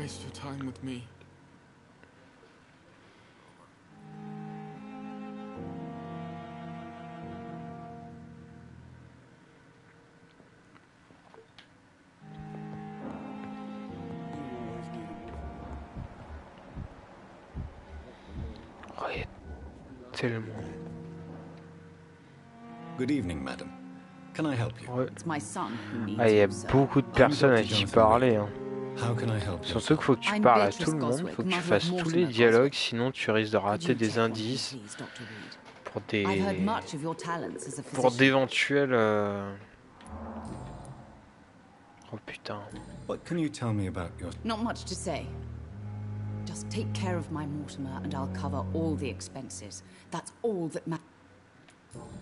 waste your time with me. Ouais, tellement. Good evening, madam. Can I help you? Ouais. It's my son who needs Ah, il y a you, sir. beaucoup de personnes à qui parler. Hein. How can I help you? Surtout qu'il faut que tu parles à tout le monde, il faut que tu fasses tous les dialogues, sinon tu risques de rater des indices pour d'éventuels... Oh putain. What can you tell me about your... Not much to say. Just take care of my Mortimer and I'll cover all the expenses. That's all that matters.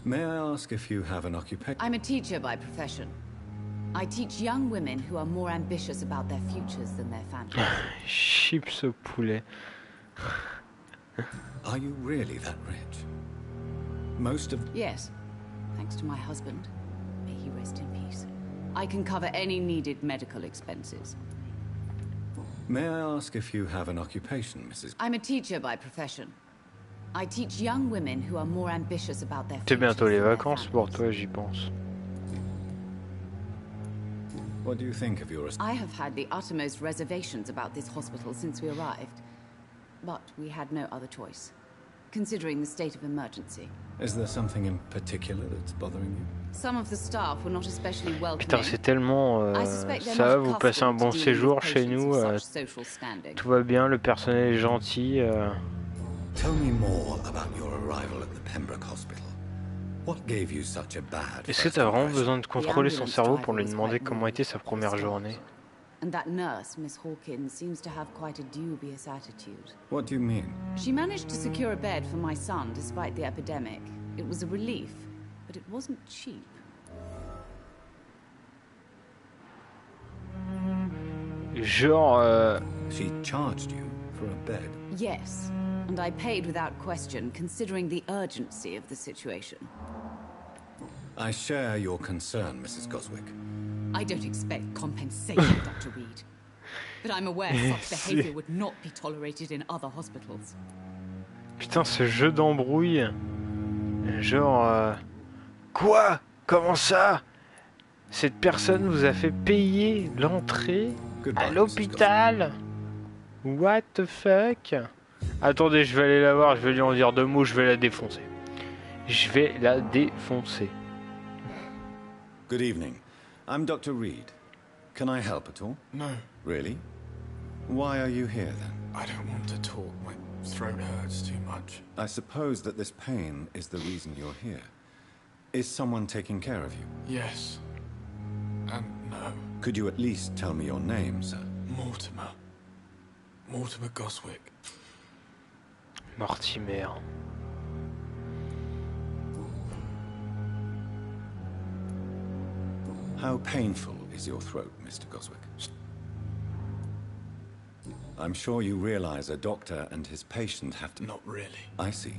May I ask if you have an occupation? I'm a teacher by profession. I teach young women who are more ambitious about their futures than their families. Chips au poulet. Are you really that rich? Most of... Yes, thanks to my husband. May he rest in peace. I can cover any needed medical expenses. May I ask if you have an occupation, Mrs. I'm a teacher by profession. I teach young women who are more ambitious about their C'est futures bientôt les than their vacances pour families. toi, j'y pense. What do you think of your... I have had the uttermost reservations about this hospital since we arrived. But we had no other choice, considering the state of emergency. Is there something in particular that's bothering you? Some of the staff were not especially welcoming. Putain, c'est tellement... ça va, vous passez un bon séjour chez nous. Tout va bien, le personnel est gentil. Tell me more about your arrival at the Pembroke Hospital. What gave you such a bad... Est-ce que t'as vraiment besoin de contrôler son cerveau pour lui demander comment était sa première journée? And that nurse, Miss Hawkins, seems to have quite a dubious attitude. What do you mean? She managed to secure a bed for my son despite the epidemic. It was a relief, but it wasn't cheap. Genre... She charged you for a bed? Yes, and I paid without question, considering the urgency of the situation. I share your concern, Mrs. Goswick. I don't expect compensation, Dr. Reed. But I'm aware such behavior would not be tolerated in other hospitals. Putain, ce jeu d'embrouille. Genre... Quoi? Comment ça? Cette personne vous a fait payer l'entrée à l'hôpital? What the fuck? Attendez, je vais aller la voir, je vais lui en dire deux mots, je vais la défoncer. Je vais la défoncer. Good evening. I'm Dr. Reed. Can I help at all? No, Really? Why are you here then? I don't want to talk. My throat hurts too much. I suppose that this pain is the reason you're here. Is someone taking care of you? Yes. And no. Could you at least tell me your name, sir? Mortimer. Mortimer Goswick. Mortimer. How painful is your throat, Mr. Goswick? I'm sure you realize a doctor and his patient have to... Not really. I see.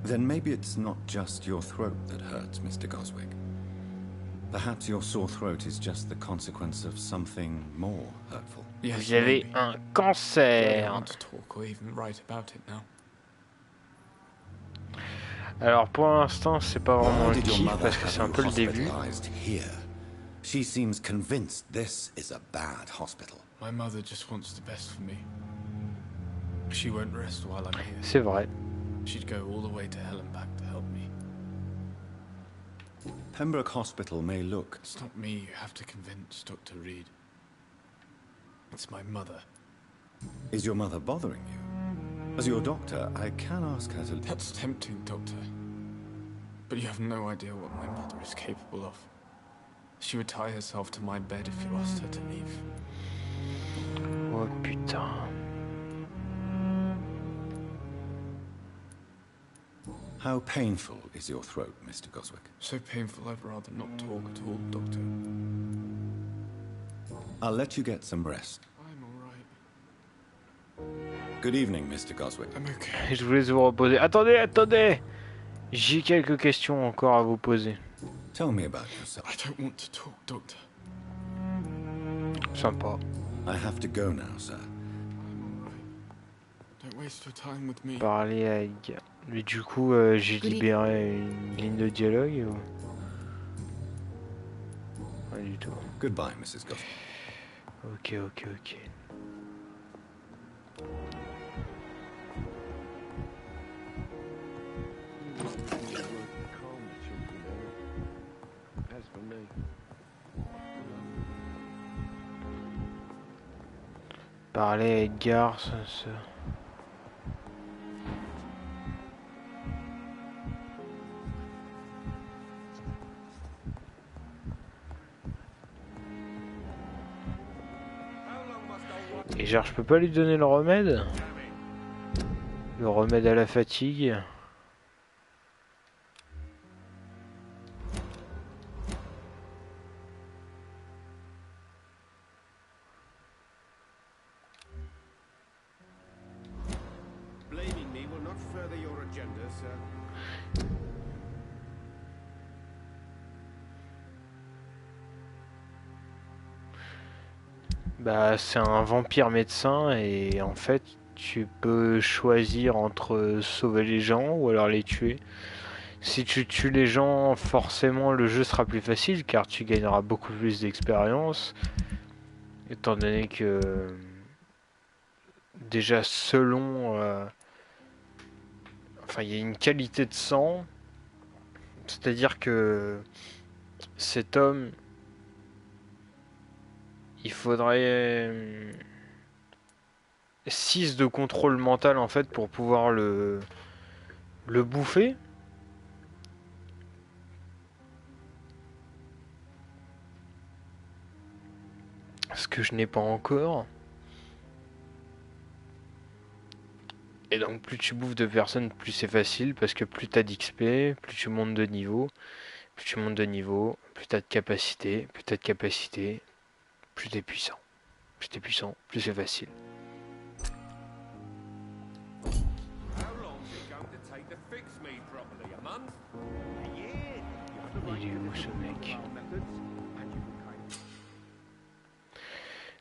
Then maybe it's not just your throat that hurts, Mr. Goswick. Perhaps your sore throat is just the consequence of something more hurtful. Yes, Vous avez maybe. un I don't cancer. want to talk or even write about it now. Alors pour l'instant, c'est pas vraiment Why le did your kiff mother parce que have c'est un you peu le début. hospitalized here? She seems convinced this is a bad hospital. My mother just wants the best for me. She won't rest while I'm here. C'est vrai. She'd go all the way to hell and back to help me. Pembroke Hospital may look... It's not me you have to convince, Dr. Reed. It's my mother. Is your mother bothering you? As your doctor, I can ask her to... That's tempting, Doctor. But you have no idea what my mother is capable of. She would tie herself to my bed if you asked her to leave. Oh putain. How painful is your throat, Mr. Goswick? So painful I'd rather not talk at all, Doctor. I'll let you get some rest. I'm alright. Good evening, Mr. Goswick. I'm okay. Je vous laisse vous reposer. Attendez, attendez. J'ai quelques questions encore à vous poser. Tell me about yourself. I don't want to talk, Doctor. Sympa. I have to go now, sir. Don't waste your time with me. Parler à Edgar. Mais du coup, j'ai libéré une ligne de dialogue ou... Pas du tout. Goodbye, Mrs. Goff. Ok. Parler à Edgar, ça... Et genre, je peux pas lui donner le remède? Le remède à la fatigue? Blaming me will not further your agenda, sir. Bah, c'est un vampire médecin et en fait, tu peux choisir entre sauver les gens ou alors les tuer. Si tu tues les gens, forcément le jeu sera plus facile car tu gagneras beaucoup plus d'expérience. Étant donné que déjà selon... Enfin, il y a une qualité de sang. C'est-à-dire que cet homme... Il faudrait 6 de contrôle mental en fait pour pouvoir le bouffer. Ce que je n'ai pas encore. Et donc plus tu bouffes de personnes, plus c'est facile parce que plus t'as d'XP, plus tu montes de niveau. Plus tu montes de niveau, plus t'as de capacité, plus t'as de capacité. Plus t'es puissant. Plus t'es puissant, plus c'est facile. Il est où ce mec?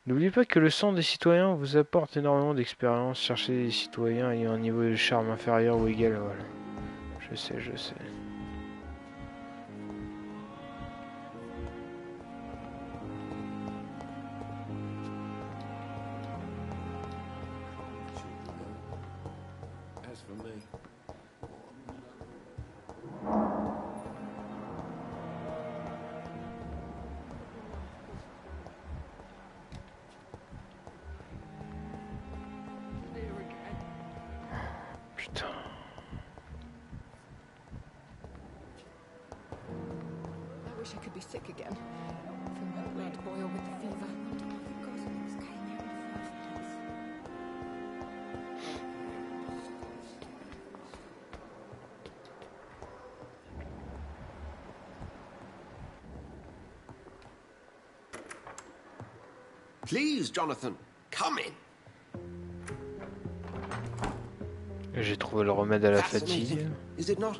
N'oubliez pas que le sang des citoyens vous apporte énormément d'expérience. Cherchez des citoyens ayant un niveau de charme inférieur ou égal. Voilà. Je sais. Putain. I wish I could be sick again. Feel my blood boil with the fever. Please, Jonathan, come in. J'ai trouvé le remède à la fatigue. Is it not?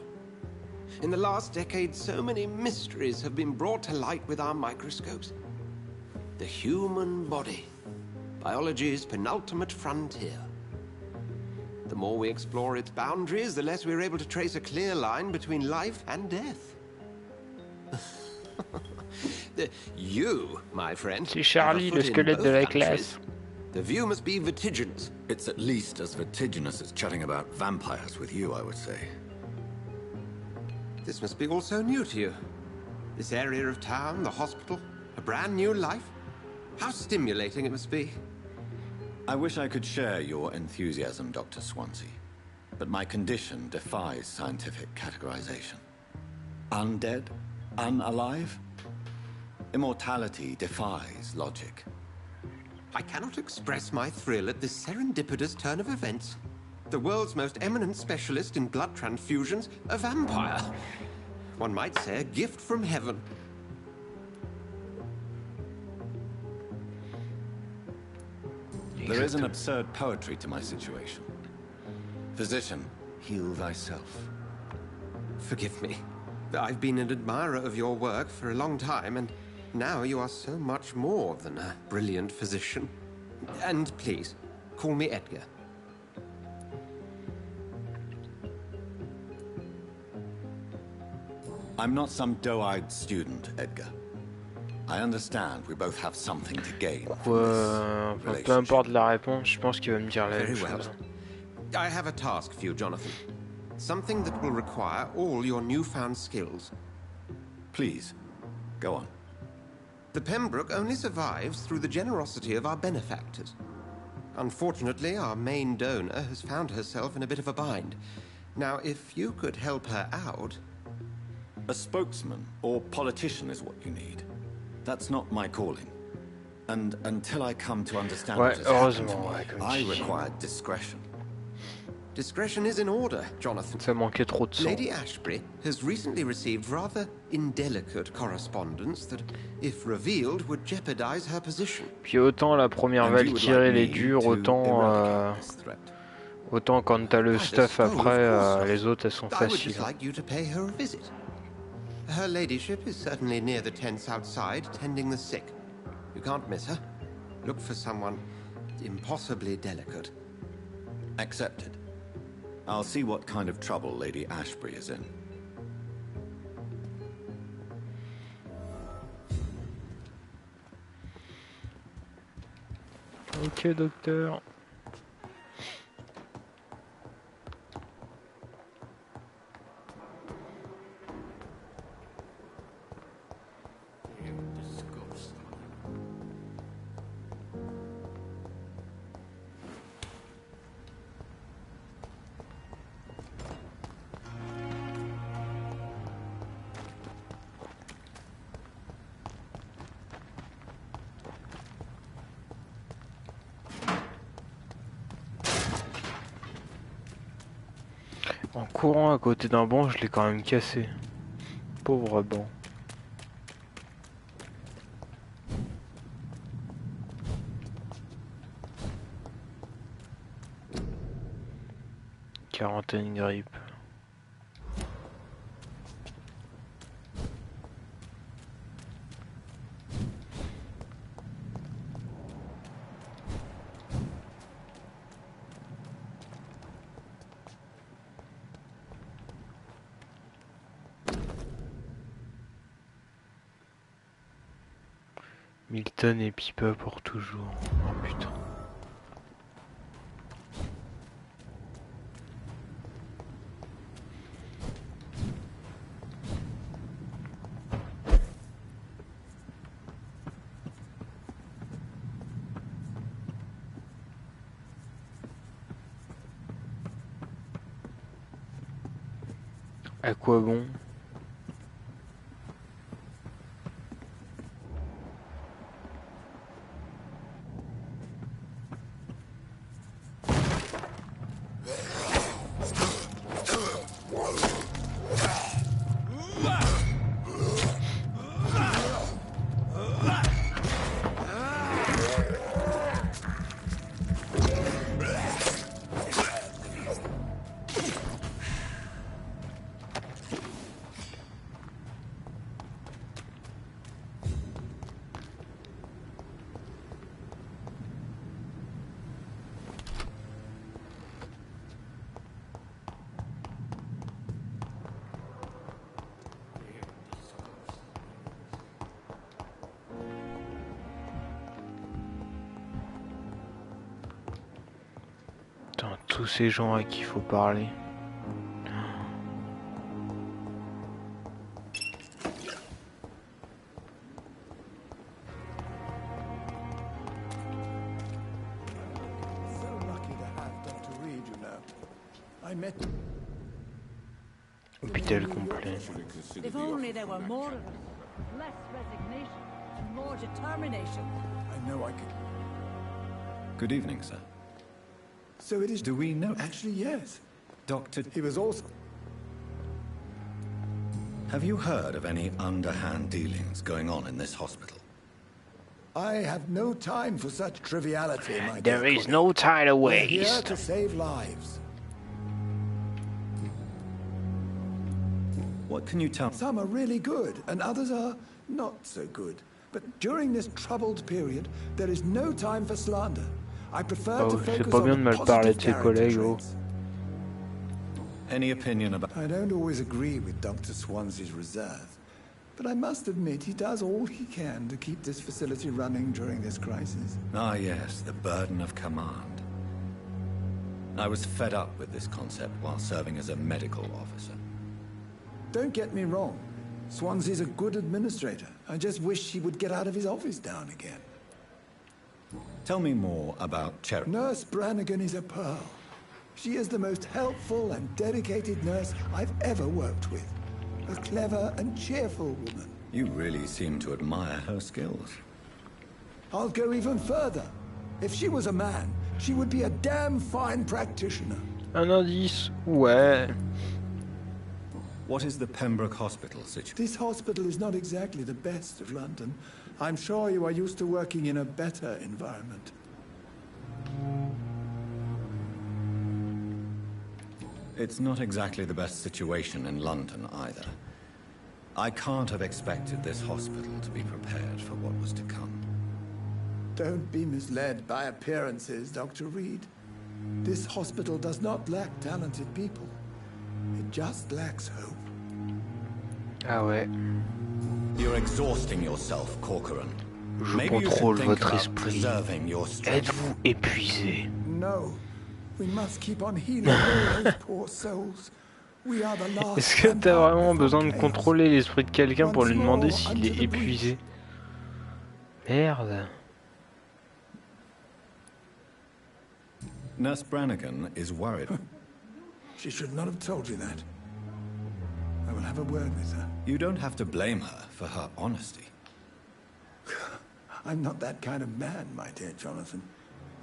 In the last decade, so many mysteries have been brought to light with our microscopes. The human body, biology's penultimate frontier. The more we explore its boundaries, the less we're able to trace a clear line between life and death. You, my friend, C'est Charlie, le squelette de la classe. The view must be vertiginous. It's at least as vertiginous as chatting about vampires with you, I would say. This must be all so new to you. This area of town, the hospital, a brand new life. How stimulating it must be. I wish I could share your enthusiasm, Dr. Swansea. But my condition defies scientific categorization. Undead? Unalive? Immortality defies logic. I cannot express my thrill at this serendipitous turn of events. The world's most eminent specialist in blood transfusions, a vampire. One might say a gift from heaven. There is an absurd poetry to my situation. Physician, heal thyself. Forgive me. I've been an admirer of your work for a long time, and now you are so much more than a brilliant physician. And please, call me Edgar. I'm not some doe-eyed student, Edgar. I understand we both have something to gain from this Enfin, peu importe la réponse, je pense qu'il va me dire la même Very well. chose. I have a task for you, Jonathan. Something that will require all your newfound skills. Please, go on. The Pembroke only survives through the generosity of our benefactors. Unfortunately, our main donor has found herself in a bit of a bind. Now, if you could help her out... A spokesman or politician is what you need. That's not my calling. And until I come to understand what has happened to me, I require discretion. Discretion is in order, Jonathan. Ça manquait trop de sang. Lady Ashbury has recently received rather indelicate correspondence that, if revealed, would jeopardize her position. Puis autant la première Vampyr elle est dure, autant quand t'as le stuff après, les autres elles sont I would faciles. just like you to pay her a visit. Her ladyship is certainly near the tents outside, tending the sick. You can't miss her. Look for someone impossibly delicate. Accepted. I'll see what kind of trouble Lady Ashbury is in. Ok, docteur. En courant à côté d'un banc, je l'ai quand même cassé. Pauvre banc. Quarantaine grippe. Milton et Pipa pour toujours. Oh putain. À quoi bon? Tous ces gens à qui il faut parler. Hôpital complet. If only there were more of them. Less resignation and more determination. I know I could. Good evening, sir. So it is. Do we know? Actually, yes. Doctor, He was also. have you heard of any underhand dealings going on in this hospital? I have no time for such triviality, my There dear is no time to We're here waste. to save lives. What can you tell? Some are really good, and others are not so good. But during this troubled period, there is no time for slander. I prefer to c'est focus pas bien on de the mal parler de positive ses character collègues, oh. traits. Any opinion about... I don't always agree with Dr. Swansea's reserve, but I must admit he does all he can to keep this facility running during this crisis. Ah, yes, the burden of command. I was fed up with this concept while serving as a medical officer. Don't get me wrong. Swansea's a good administrator. I just wish he would get out of his office now and again. Tell me more about Cherry. Nurse Brannigan is a pearl. She is the most helpful and dedicated nurse I've ever worked with. A clever and cheerful woman. You really seem to admire her skills. I'll go even further. If she was a man, she would be a damn fine practitioner. Un indice, ouais. What is the Pembroke Hospital situation? This hospital is not exactly the best of London. I'm sure you are used to working in a better environment. It's not exactly the best situation in London either. I can't have expected this hospital to be prepared for what was to come. Don't be misled by appearances, Dr. Reed. This hospital does not lack talented people. It just lacks hope. Ah ouais. You're exhausting yourself, Corcoran. Je Maybe you should contrôle think votre about esprit. preserving your strength. Êtes-vous épuisé? No. We must keep on healing all those poor souls. We are the last. Est-ce que t'as vraiment besoin de contrôler l'esprit de quelqu'un pour lui demander s'il est épuisé? Merde. Nurse Brannigan is worried. She should not have told you that. I will have a word with her. You don't have to blame her for her honesty. I'm not that kind of man, my dear Jonathan.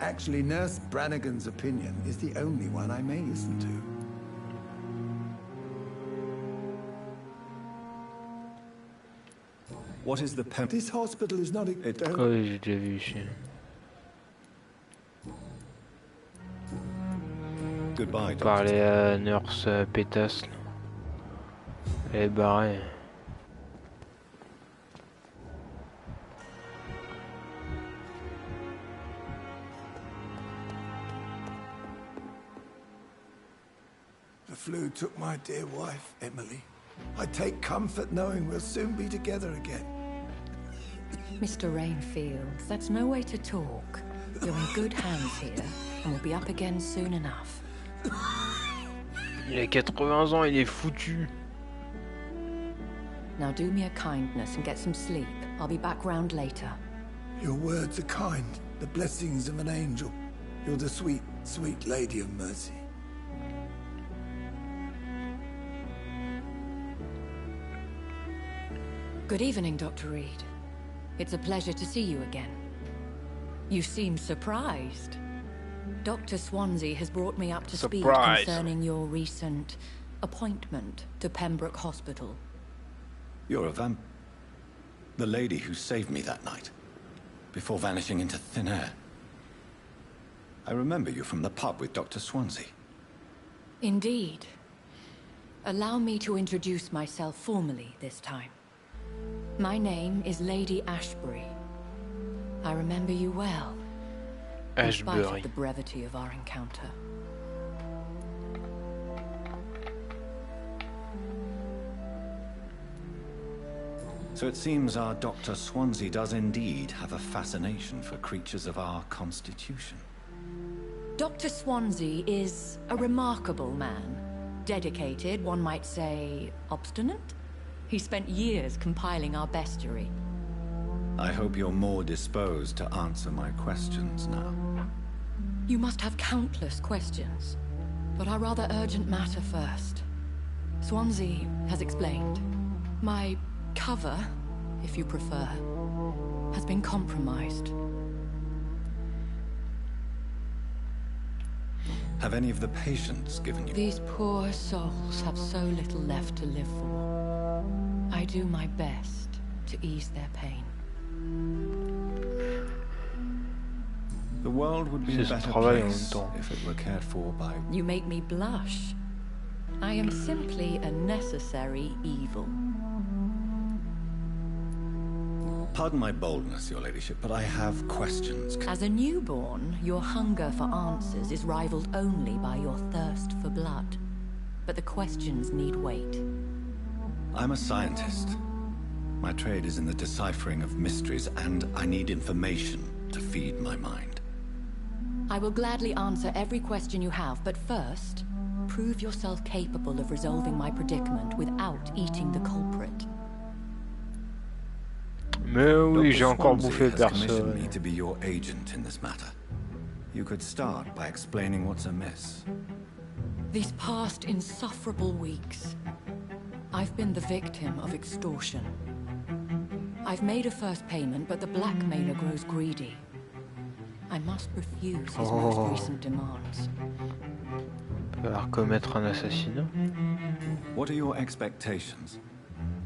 Actually, Nurse Brannigan's opinion is the only one I may listen to. What is the This hospital is not a... Oui, j'ai déjà vu ici. Goodbye, Parler à Nurse Pétasse. Elle est barrée. The flu took my dear wife, Emily. I take comfort knowing we'll soon be together again. Mr. Rainfield, that's no way to talk. You're in good hands here, and we'll be up again soon enough. Il a 80 ans, il est foutu. Now do me a kindness and get some sleep. I'll be back round later. Your words are kind, the blessings of an angel. You're the sweet, sweet lady of mercy. Good evening, Dr. Reed. It's a pleasure to see you again. You seem surprised. Dr. Swansea has brought me up to speed concerning your recent appointment to Pembroke Hospital. You're a the lady who saved me that night, before vanishing into thin air. I remember you from the pub with Dr. Swansea. Indeed. Allow me to introduce myself formally this time. My name is Lady Ashbury. I remember you well, in spite of the brevity of our encounter. So it seems our Dr. Swansea does indeed have a fascination for creatures of our constitution. Dr. Swansea is a remarkable man. Dedicated, one might say, obstinate? He spent years compiling our bestiary. I hope you're more disposed to answer my questions now. You must have countless questions, but our rather urgent matter first. Swansea has explained. My cover, if you prefer, has been compromised. Have any of the patients given you... These poor souls have so little left to live for. I do my best to ease their pain. The world would be a better place if it were cared for by... You make me blush. I am simply a necessary evil. Pardon my boldness, your ladyship, but I have questions. As a newborn, your hunger for answers is rivaled only by your thirst for blood. But the questions need wait. I'm a scientist. My trade is in the deciphering of mysteries, and I need information to feed my mind. I will gladly answer every question you have, but first, prove yourself capable of resolving my predicament without eating the culprit. Mais oui, j'ai encore bouffé Dr. Swansea has commissioned personne. me to be your agent in this matter. You could start by explaining what's amiss. These past insufferable weeks, I've been the victim of extortion. I've made a first payment, but the blackmailer grows greedy. I must refuse his most recent demands. Alors commettre un assassinat. What are your expectations?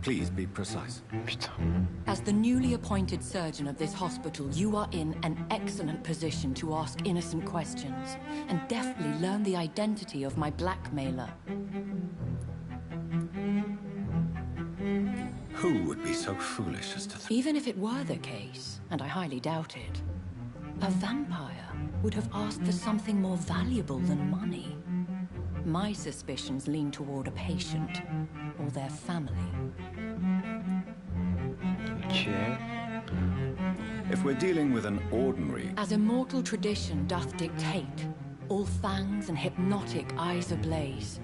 Please be precise. Putain. As the newly appointed surgeon of this hospital, you are in an excellent position to ask innocent questions and deftly learn the identity of my blackmailer. Who would be so foolish as to Even if it were the case, and I highly doubt it, a vampire would have asked for something more valuable than money. My suspicions lean toward a patient or their family. Ok. If we're dealing with an ordinary... As immortal tradition doth dictate, all fangs and hypnotic eyes ablaze,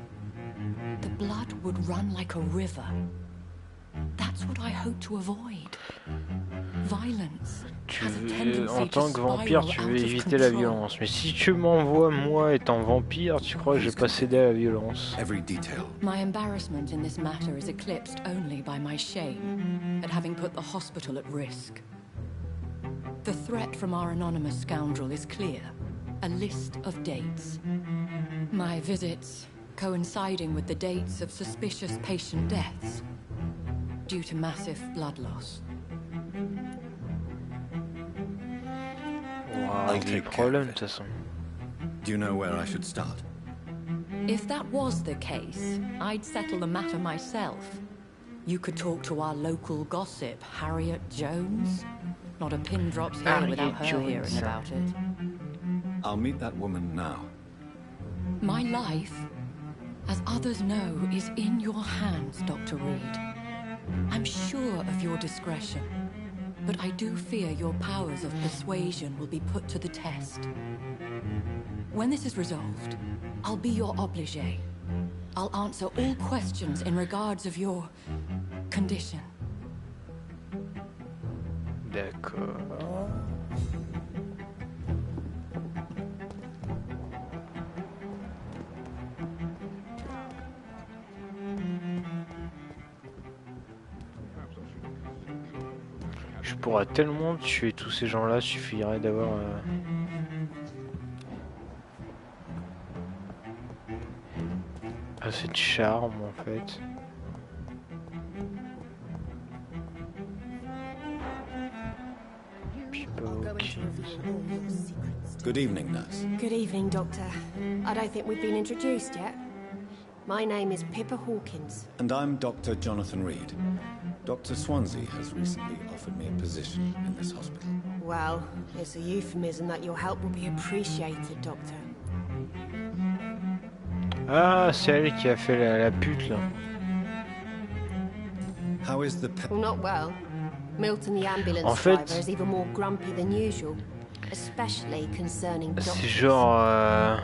the blood would run like a river. That's what I hope to avoid. Violence has a tendency En tant to que vampire, spiral tu out veux of éviter la control. violence. Mais si tu m'envoies moi étant vampire, tu crois que je vais pas céder à la violence? Every detail. My embarrassment in this matter is eclipsed only by my shame at having put the hospital at risk. The threat from our anonymous scoundrel is clear. A list of dates. My visits coinciding with the dates of suspicious patient deaths due to massive blood loss. On va régler le problème de toute façon. Do you know where I should start? If that was the case, I'd settle the matter myself. You could talk to our local gossip, Harriet Jones. Not a pin drops here Harriet without her Jones. hearing about it. I'll meet that woman now. My life, as others know, is in your hands, Dr. Reed. I'm sure of your discretion, but I do fear your powers of persuasion will be put to the test. When this is resolved, I'll be your obligé. I'll answer all questions in regards of your condition. D'accord. Je pourrais tellement tuer tous ces gens-là, suffirait d'avoir assez de charme en fait. Puis pas aucune. Good evening, nurse. Good evening, Doctor. I don't think we've been introduced yet. My name is Pippa Hawkins. And I'm Dr. Jonathan Reed. Dr. Swansea has recently offered me a position in this hospital. Well, it's a euphemism that your help will be appreciated, Doctor. Ah, c'est elle qui a fait la pute là. How is the Well, not well. Milton, the ambulance En fait- driver, is even more grumpy than usual, especially concerning C'est doctors. genre...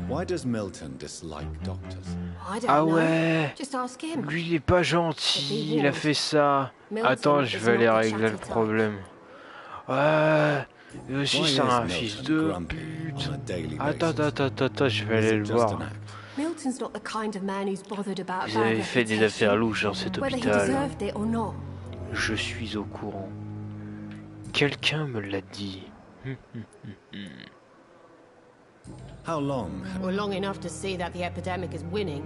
Why does Milton dislike doctors? I don't Ah know. ouais, Just ask him. lui il est pas gentil, il a fait ça. Attends, je vais aller régler le problème. Ouais, lui aussi Why c'est is un Milton fils de grumpy pute. on a daily Attends, basis? je vais Is aller it le just voir. an act? Milton's not the kind of man who's bothered about Vous bad avez fait des reputation, affaires louches dans cet whether he hôpital. deserved it or not. Je suis au courant. Quelqu'un me l'a dit. How long have... Or long enough to see that the epidemic is winning.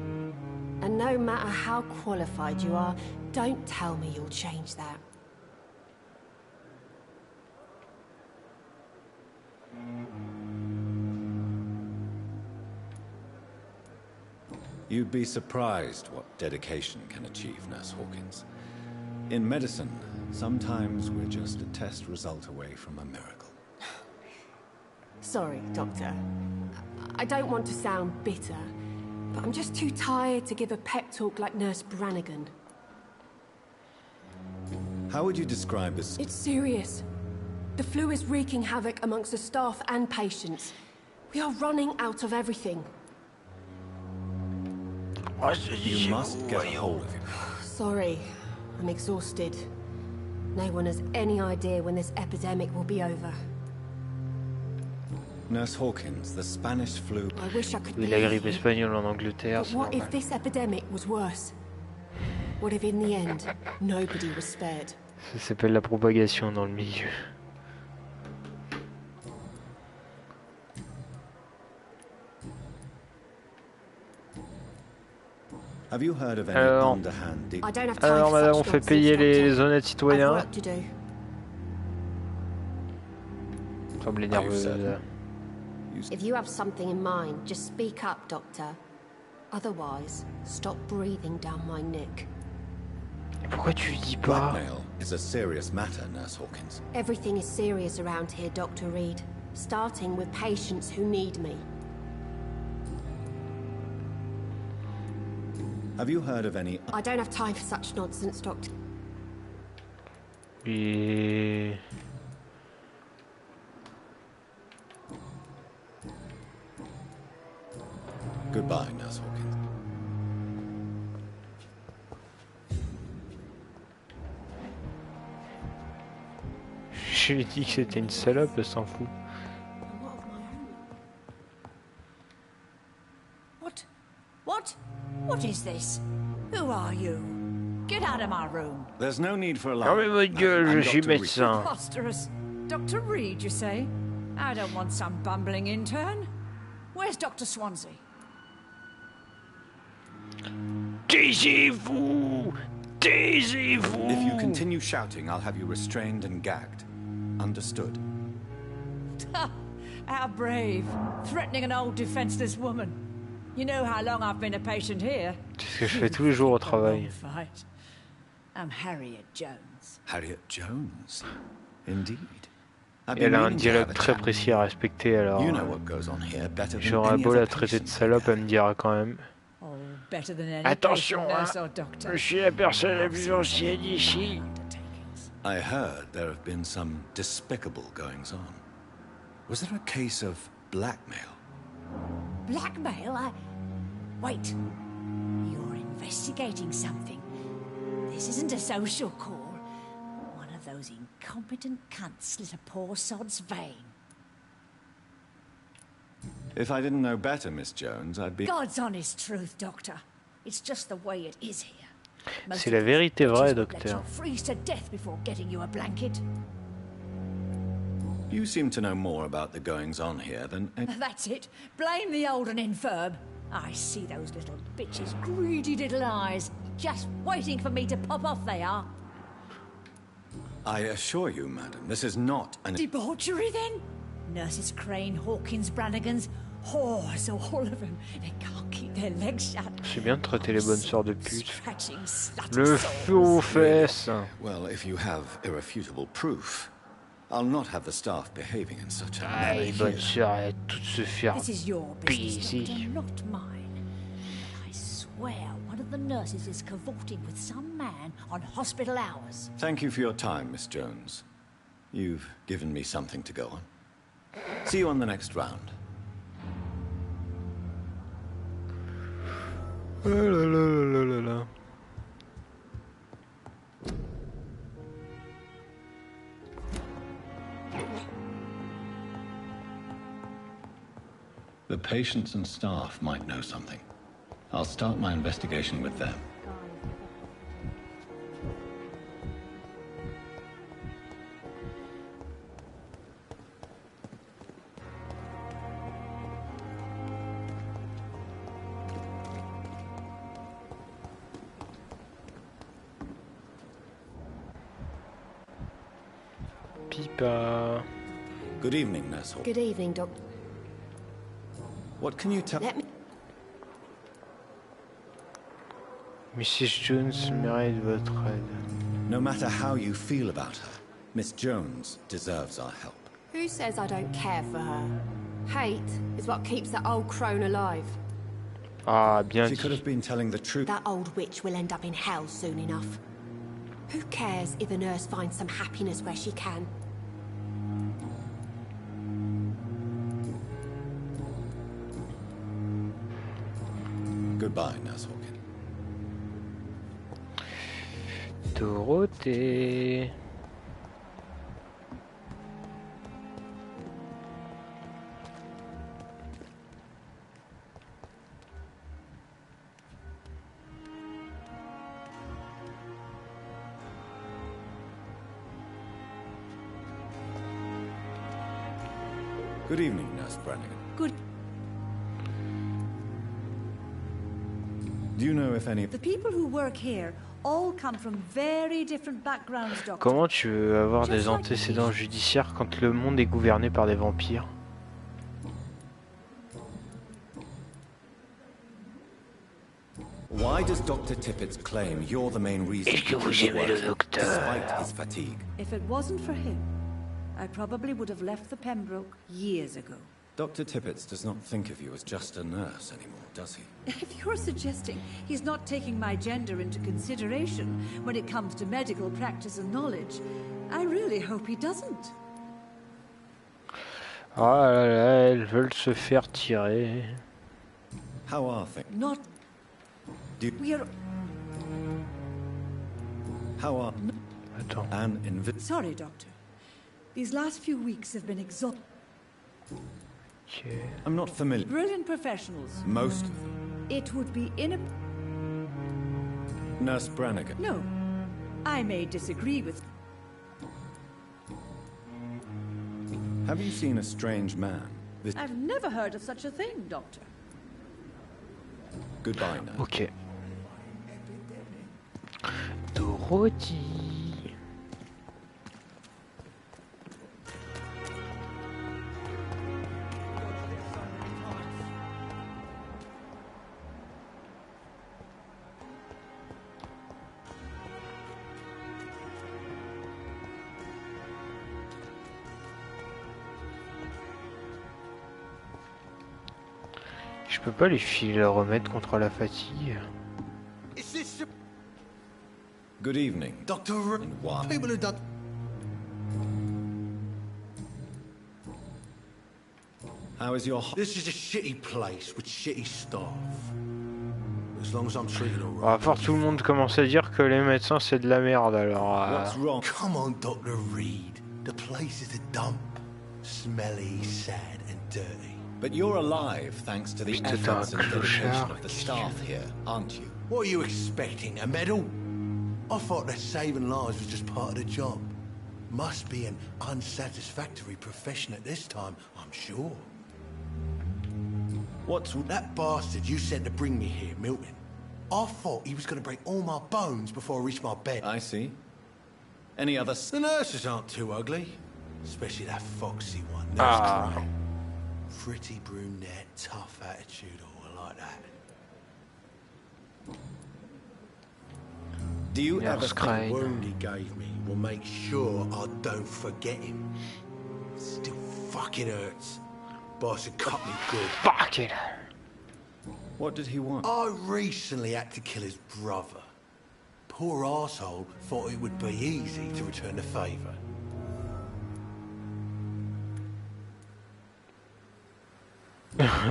And no matter how qualified you are, don't tell me you'll change that. You'd be surprised what dedication can achieve, Nurse Hawkins. In medicine, Sometimes we're just a test result away from a miracle. Sorry, Doctor. I don't want to sound bitter, but I'm just too tired to give a pep talk like Nurse Brannigan. How would you describe this? It's serious. The flu is wreaking havoc amongst the staff and patients. We are running out of everything. You must get a hold of him. Sorry, I'm exhausted. No one has any idea when this epidemic will be over. Nurse Hawkins, the Spanish flu. I wish I could Oui, la grippe espagnole en Angleterre. But what if this epidemic was worse? What if in the end, nobody was spared? Ça s'appelle la propagation dans le milieu. Have you heard of any Alors, underhand deal? alors madame, on fait payer les honnêtes citoyens. Semble nerveuse. If you have something in mind, just speak up, Doctor. Otherwise, stop breathing down my neck. Pourquoi tu dis pas? Blackmail is a serious matter, Nurse Hawkins. Everything is serious around here, Dr. Reed. Starting with patients who need me. Have you heard of any... I don't have time for such nonsense, Doctor. Et... Goodbye, Nurse Hawkins. Je lui ai dit que c'était une salope, elle s'en fout. What is this? Who are you? Get out of my room. There's no need for alarm. Fermez votre gueule, je suis médecin. Preposterous. Dr. Reed, you say? I don't want some bumbling intern. Where's Dr. Swansea? Taisez-vous! Taisez-vous! If you continue shouting, I'll have you restrained and gagged. Understood? How brave. Threatening an old defenseless woman. You know how long I've been a patient here? C'est ce que je fais tous les jours au travail. I'm Harriet Jones. Harriet Jones? Indeed. Elle a un dialogue très précis à respecter, alors... J'aurais beau la traiter de salope, elle me dira quand même... Attention, hein, je suis la personne la plus ancienne ici. I heard there have been some despicable goings on. Was there a case of blackmail? Blackmail? Wait. You're investigating something. This isn't a social call. One of those incompetent cunts slit a poor sod's vein. If I didn't know better, Miss Jones, I'd be... God's honest truth, Doctor. It's just the way it is here. C'est la vérité vraie, docteur. Freeze to death before getting you a blanket. You seem to know more about the goings-on here than... That's it. Blame the old and infirm. I see those little bitches' greedy little eyes. Just waiting for me to pop off they are. I assure you, madam, this is not an... Debauchery, then? Nurses Crane, Hawkins, Brannigans, whores, all of them. They can't keep their legs shut. C'est bien de traiter les bonnes sœurs de pute. Le feu aux fesses. Well, if you have irrefutable proof, I'll not have the staff behaving in such a manner. Les bonnes sœurs, elles toutes se faire This is your business, baiser. Doctor, not mine. I swear one of the nurses is cavorting with some man on hospital hours. Thank you for your time, Miss Jones. You've given me something to go on. See you on the next round. Oh là là là là là. The patients and staff might know something. I'll start my investigation with them. Pipa. Good evening, Nurse Hall. Good evening, Doctor. What can you tell... Let me... Mrs. Jones mérite votre aide. No matter how you feel about her, Miss Jones deserves our help. Who says I don't care for her? Hate is what keeps that old crone alive. Ah, bien She could dit. have been telling the truth. That old witch will end up in hell soon enough. Who cares if the nurse finds some happiness where she can? Goodbye, Nurse Hawkin. Dorothée. Good evening, Nurse Brannigan. Good. Do you know if any... The people who work here all come from very different backgrounds, Doctor. Comment tu veux avoir des antécédents judiciaires quand le monde est gouverné par des vampires? Why does Dr. Tippett's claim you're the main reason Est-ce que vous aimez le docteur? despite his fatigue? If it wasn't for him, I probably would have left the Pembroke years ago. Dr. Tippett does not think of you as just a nurse anymore, does he? If you're suggesting he's not taking my gender into consideration when it comes to medical practice and knowledge, I really hope he doesn't. Ah là là, elles veulent se faire tirer. How are things? Not... We're... How are... Attends. An invi... Sorry, Doctor. These last few weeks have been exhausting. Okay. I'm not familiar. Brilliant professionals. Most of them. It would be Nurse Brannigan. No. I may disagree with... Have you seen a strange man? I've never heard of such a thing, Doctor. Goodbye, Nurse. Ok. Dorothy. Je peux pas lui filer le remède contre la fatigue. Good evening. Doctor, people who done... How is your... This is a shitty place with shitty staff. As long as I'm treated all À right. force, tout le monde commence à dire que les médecins c'est de la merde alors. What's wrong? Come on, Dr. Reed. The place is a dump. Smelly, sad and dirty. But you're alive thanks to the Putain, efforts and dedication clochard. of the staff here, aren't you? What are you expecting, a medal? I thought that saving lives was just part of the job. Must be an unsatisfactory profession at this time, I'm sure. What's... That bastard you sent to bring me here, Milton. I thought he was going to break all my bones before I reached my bed. I see. Any other... The nurses aren't too ugly. Especially that foxy one, Nurse Ah. Crane. Pretty brunette, tough attitude, all like that. Do you ever Nurse think... Crane. The wound he gave me will make sure I don't forget him. Still fucking hurts. Boss had cut me good. Fuck it. What did he want? I recently had to kill his brother. Poor arsehole thought it would be easy to return the favour.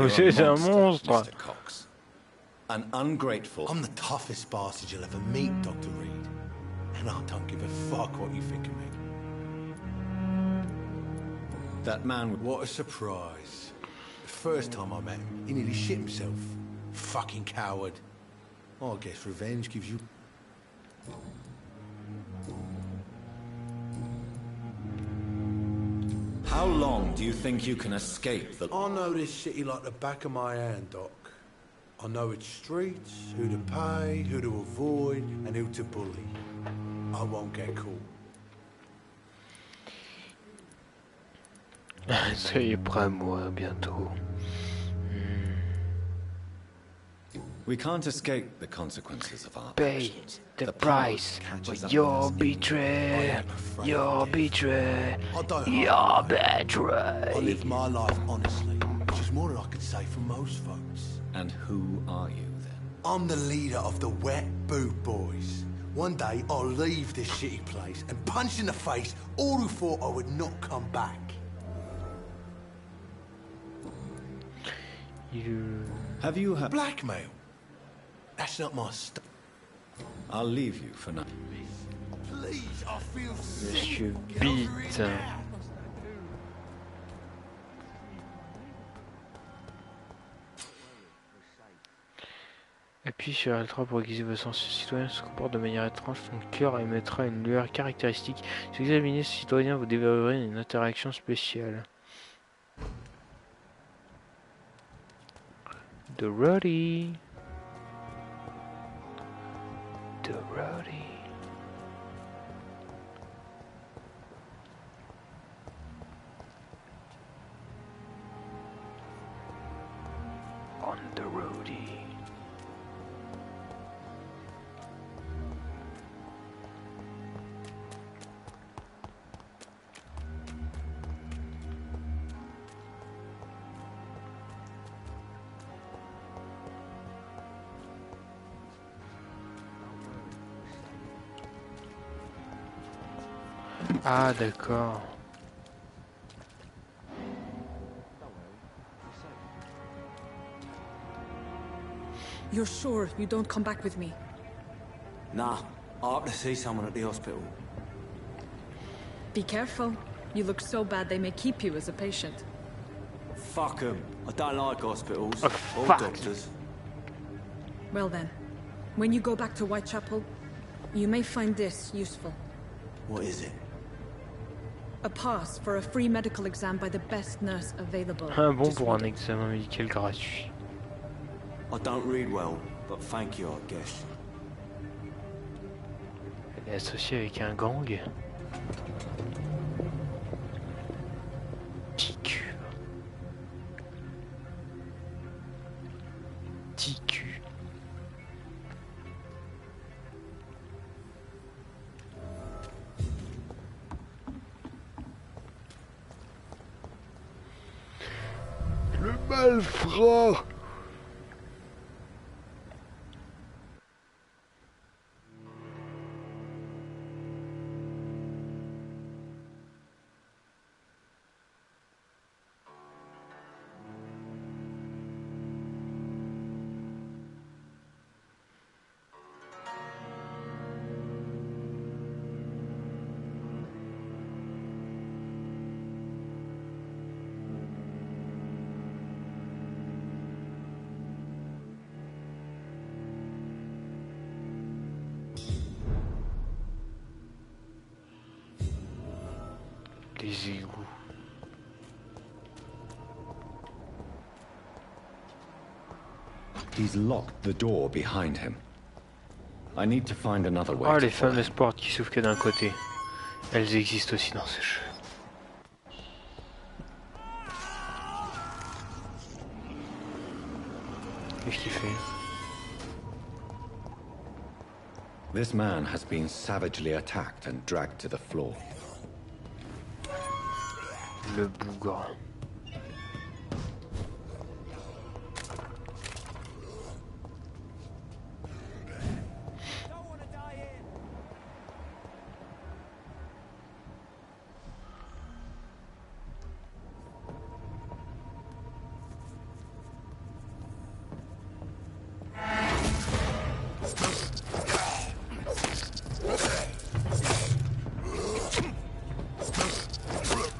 C'est un monstre. Mr. Cox. An ungrateful... I'm the toughest bastard you'll ever meet, Dr. Reed. And I don't give a fuck what you think of me. That man... What a surprise. The first time I met him, he nearly shit himself. Fucking coward. I guess revenge gives you... How long do you think you can escape the... I know this city like the back of my hand, Doc. I know its streets, who to pay, who to avoid, and who to bully. I won't get caught. Soyez prêts à moi bientôt. We can't escape the consequences of our Pay actions. the power price catches for up your with us. betrayal. Your betrayal. I don't Your I betrayal. live my life honestly, which is more than I could say for most folks. And who are you then? I'm the leader of the Wet Boot Boys. One day I'll leave this shitty place and punch in the face all who thought I would not come back. Have you heard? Blackmail? That's not my stuff. I'll leave you for now. Please, I feel sick. Monsieur Beat. Appuyez sur L3 pour aiguiser vos sens. Ce citoyen se comporte de manière étrange, son cœur émettra une lueur caractéristique. Si vous examinez ce citoyen, vous déverrouillerez une interaction spéciale. Dorothy. Dorothy. On the roadie. Ah d'accord. You're sure you don't come back with me? Nah, I have to see someone at the hospital. Be careful. You look so bad they may keep you as a patient. Fuck 'em. I don't like hospitals. Or fuck. doctors. Well then, when you go back to Whitechapel, you may find this useful. What is it? A pass for a free medical exam by the best nurse available. Un bon Just pour un read it. examen médical gratuit. I don't read well, but thank you, I guess. Elle est associée avec un gang. Ticu. Ticu. Le malfrat. Les égouts. He's locked the door behind him. I need to find another way. Oh, to les follow fameuses him. portes qui s'ouvrent que d'un côté. Elles existent aussi dans ce jeu. Qu'est-ce qu'il fait? This man has been savagely attacked and dragged to the floor. Le bougre.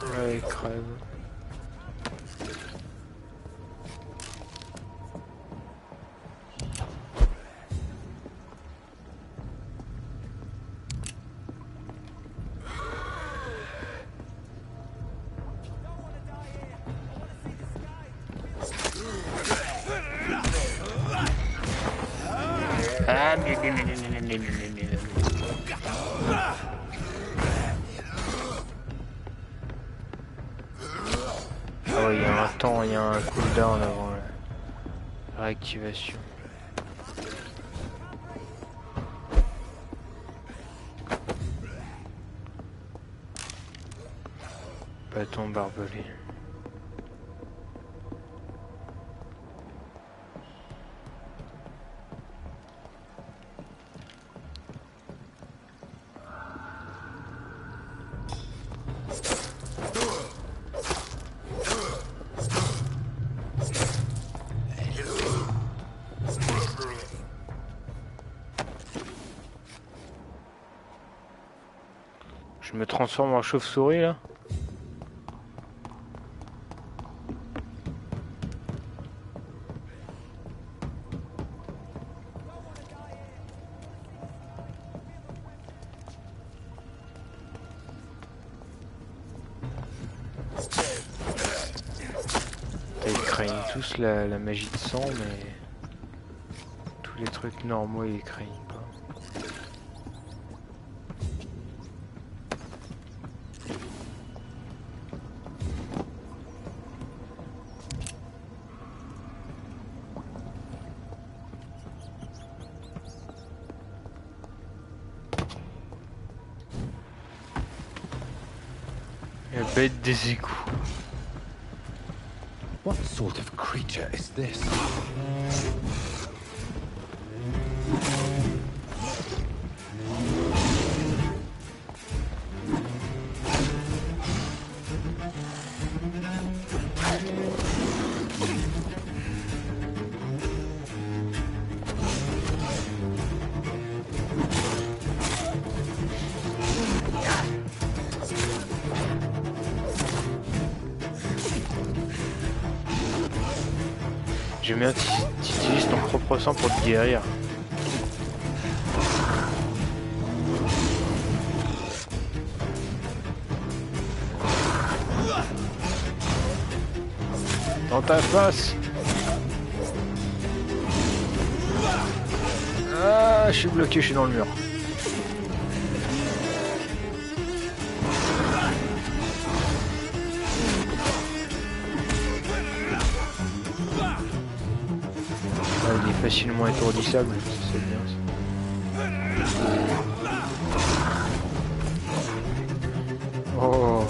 Ouais, il crève. Ah, Ah ouais, il y a un temps, il y a un cooldown avant la réactivation. Bâton barbelé. Je me transforme en chauve-souris là. Ils craignent tous la magie de sang, mais tous les trucs normaux ils craignent pas. La bête des égouts. What sort of creature is this? J'aime bien t'utilises ton propre sang pour te guérir. Dans ta face. Ah, je suis bloqué, je suis dans le mur. Il est facilement étourdissable, c'est bien ça. Oh.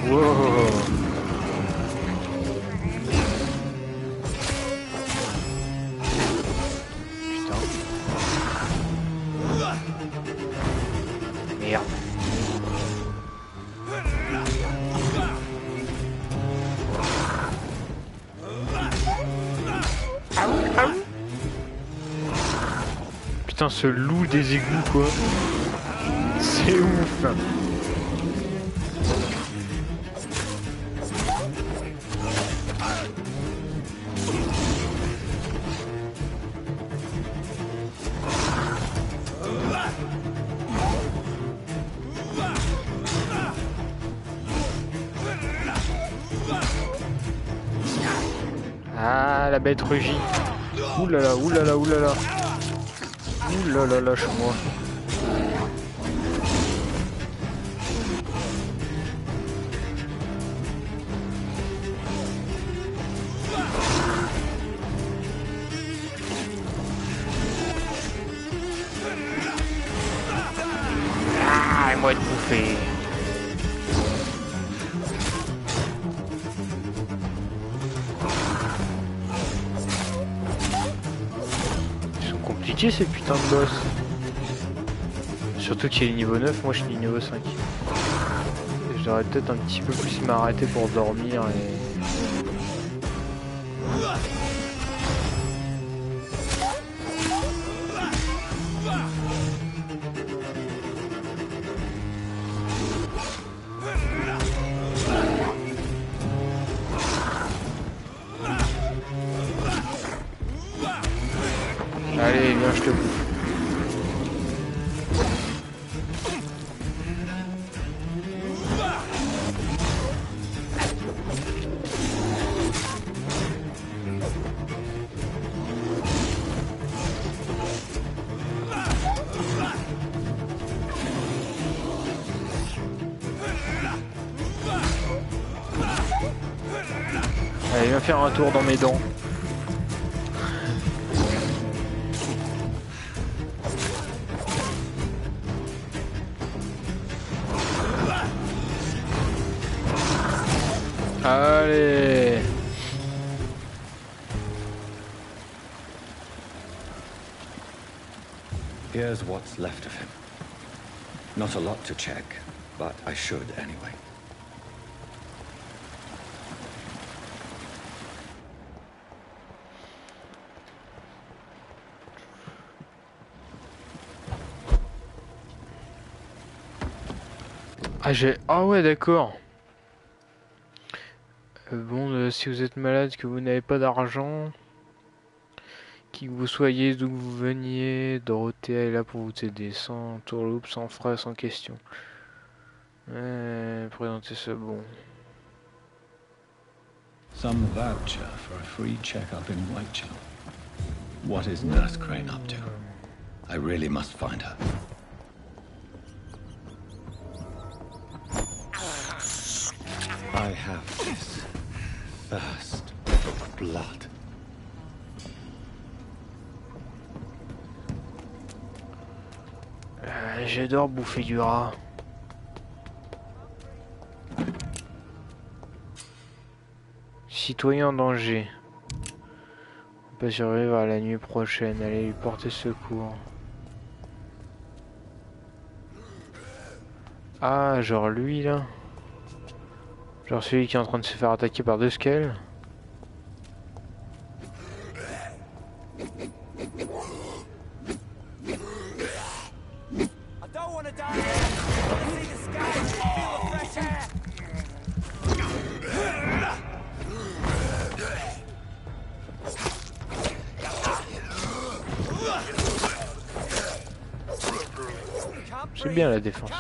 Wow. Putain. Merde. Putain, ce loup des égouts quoi, c'est ouf. Ah, la bête rugit. Oulala, oulala, oulala. Oulala, lâche-moi. Ah, et moi de bouffer. Ces putains de boss. Surtout qu'il est niveau 9, moi je suis niveau 5. Je devrais peut-être un petit peu plus m'arrêter pour dormir et... Allez, viens, je te bouffe. Allez, viens faire un tour dans mes dents. Allez. Here's what's left of him. Not a lot to check, but I should anyway. Ah ouais, d'accord. Bon, si vous êtes malade, que vous n'avez pas d'argent, qui que vous soyez, d'où que vous veniez, Dorothée est là pour vous aider, sans tourloupe, sans frais, sans question. Présentez ce bon. Some voucher for a free checkup in Whitechapel. What is Nurse Crane up to? I really must find her. I have this thirst for blood. J'adore bouffer du rat. Citoyen en danger. On peut survivre à la nuit prochaine. Allez lui porter secours. Ah, genre lui là. Genre celui qui est en train de se faire attaquer par deux squales. C'est bien la défense.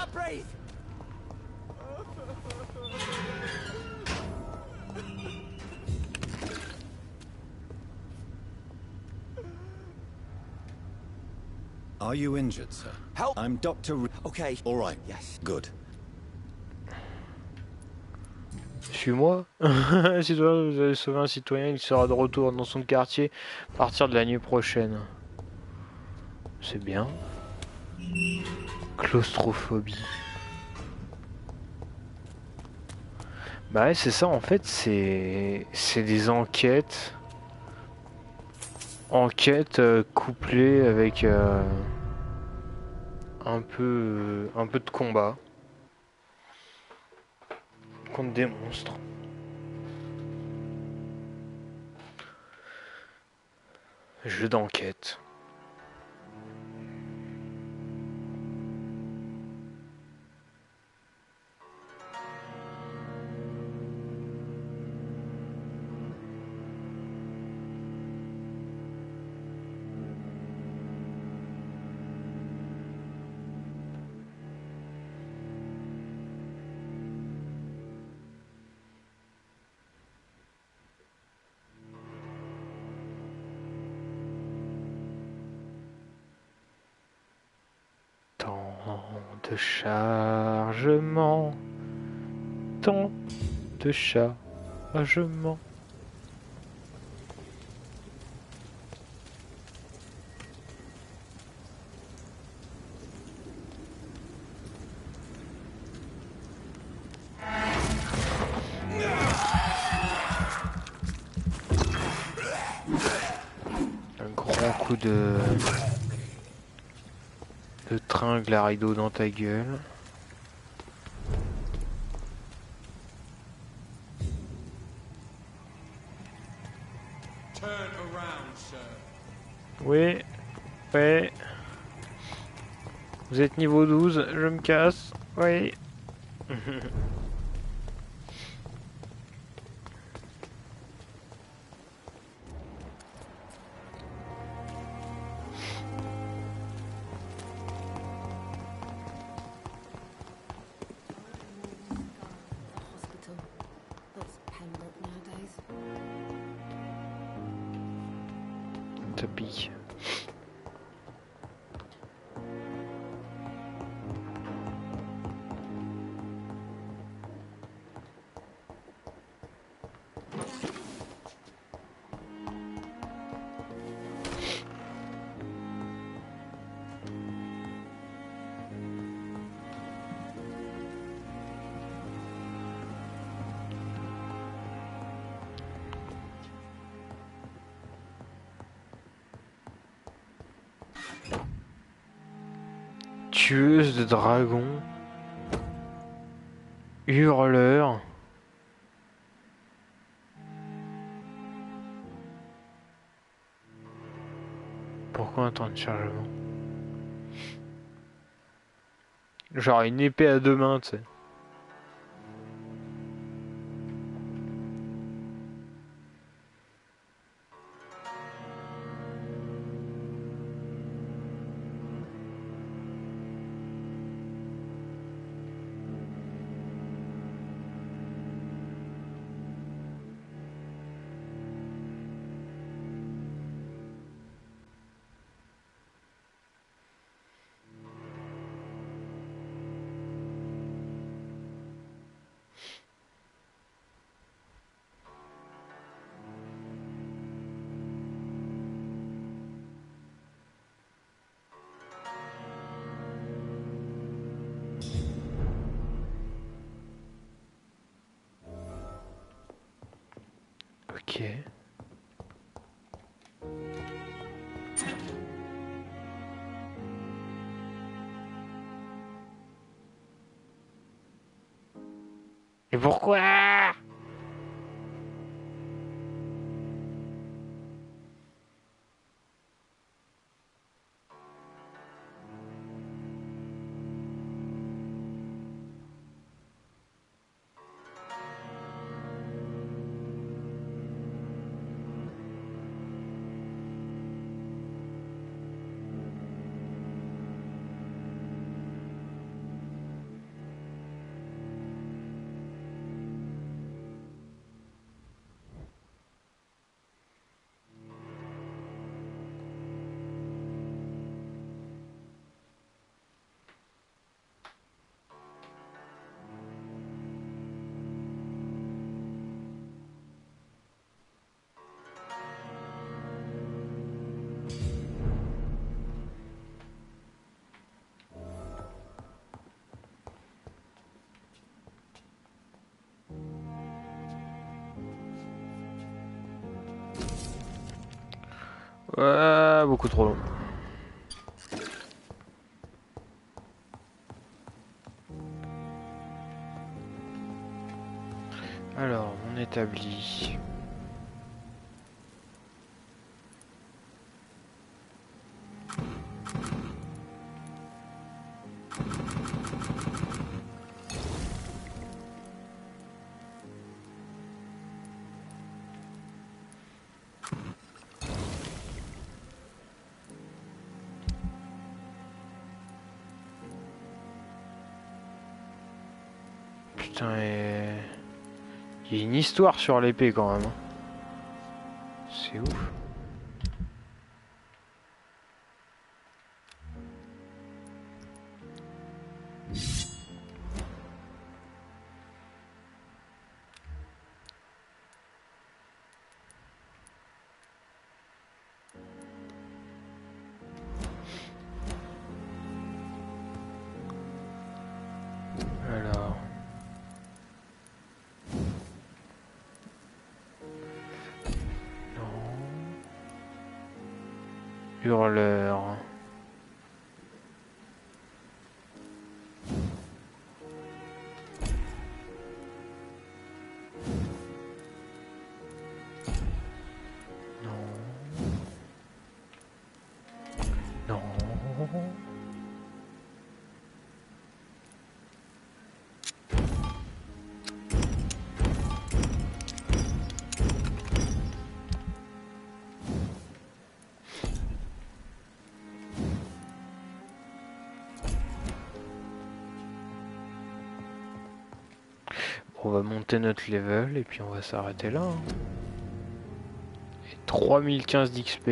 Are you injured, sir? Help! I'm Dr. Okay. All right. Yes. Good. Suis-moi. Si vous avez sauvé un citoyen, il sera de retour dans son quartier à partir de la nuit prochaine. C'est bien. Claustrophobie. Bah ouais, c'est ça en fait, c'est des enquêtes. Enquêtes couplées avec un peu de combat contre des monstres. Jeu d'enquête. De chargement, temps de chargement. Un grand coup de tringle à rideau dans ta gueule. Oui, ouais. Vous êtes niveau 12, je me casse. Oui. Tapis. Tueuse de dragons. Hurleur. Pourquoi un temps de chargement? Genre une épée à 2 mains, tu sais. Ok. Et pourquoi? Ouais, beaucoup trop long. Alors, on établit. Putain, il y a une histoire sur l'épée quand même. C'est ouf. Alors. Hurleur. Non. Non. On va monter notre level et puis on va s'arrêter là. Hein. Et 3015 d'XP.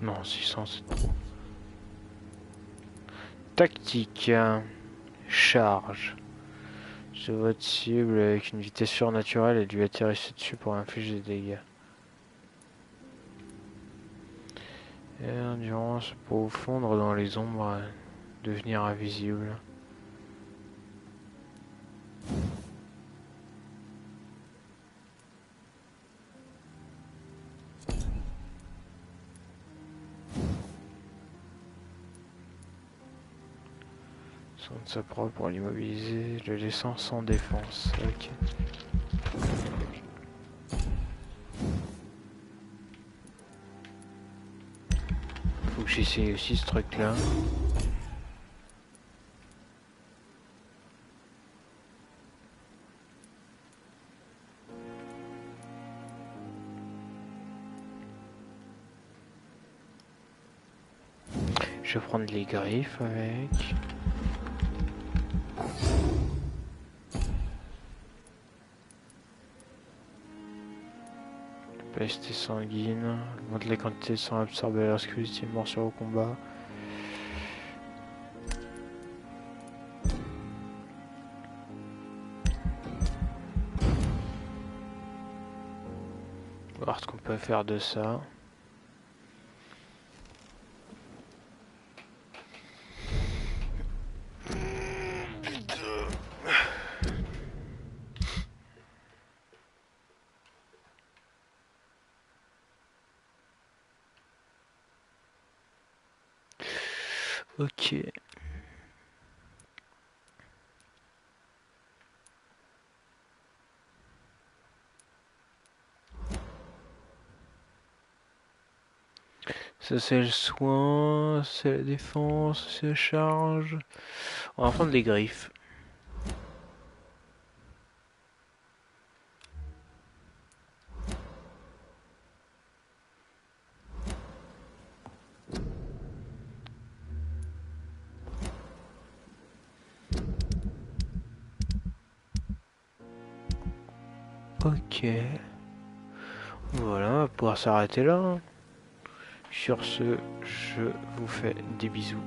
Non, 600 c'est trop. Tactique. Charge. Je votre cible avec une vitesse surnaturelle et lui atterrisser dessus pour infliger des dégâts. Et endurance pour vous fondre dans les ombres, devenir invisible. Son de sa propre pour l'immobiliser, le laissant sans défense. Ok. Faut que j'essaye aussi ce truc là. Je vais prendre les griffes avec. Peste sanguine, augmente les quantités de sang absorbées lorsque vous étiez mort sur au combat. On va voir ce qu'on peut faire de ça. Ok. Ça c'est le soin, c'est la défense, c'est la charge. On va prendre les griffes. Ok. Voilà, on va pouvoir s'arrêter là. Hein. Sur ce, je vous fais des bisous.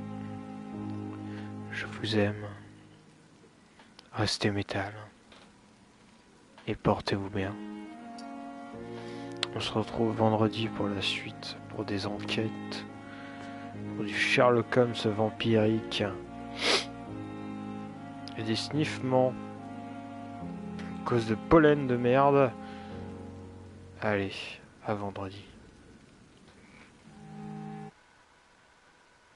Je vous aime. Restez métal. Et portez-vous bien. On se retrouve vendredi pour la suite, pour des enquêtes, pour du Sherlock Holmes vampirique. Et des sniffements. À cause de pollen de merde. Allez, à vendredi.